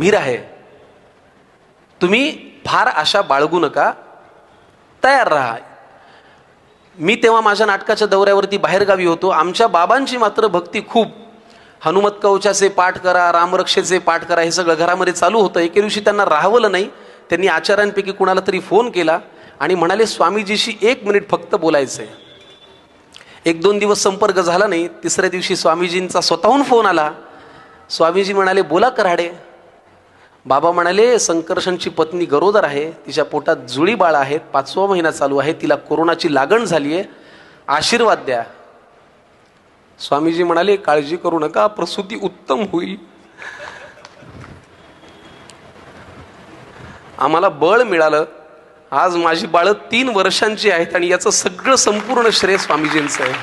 गंभीर आहे, तुम्ही फार आशा बाळगू नका, तयार राहा. मी तेव्हा माझ्या नाटकाच्या दौऱ्यावरती बाहेरगावी होतो. आमच्या बाबांची मात्र भक्ती खूप. हनुमत कवचाचे पाठ करा, रामरक्षेचे पाठ करा, हे सगळं घरामध्ये चालू होतं. एके दिवशी त्यांना राहवलं नाही. त्यांनी आचार्यांपैकी कुणाला तरी फोन केला आणि म्हणाले, स्वामीजीशी 1 मिनिट फक्त बोलायचंय. 1-2 दिवस संपर्क झाला नाही. तिसऱ्या दिवशी स्वामीजींचा स्वतःहून फोन आला. स्वामीजी म्हणाले, बोला कराडे. बाबा म्हणाले, संकर्षणची पत्नी गरोदर आहे, तिच्या पोटात जुळी बाळ आहेत, 5वा महिना चालू आहे, तिला कोरोनाची लागण झाली आहे, आशीर्वाद द्या. स्वामीजी म्हणाले, काळजी करू नका, प्रसूती उत्तम होईल. आम्हाला बळ मिळालं. आज माझी बाळं 3 वर्षांची आहेत आणि याचं सगळं संपूर्ण श्रेय स्वामीजींचं आहे.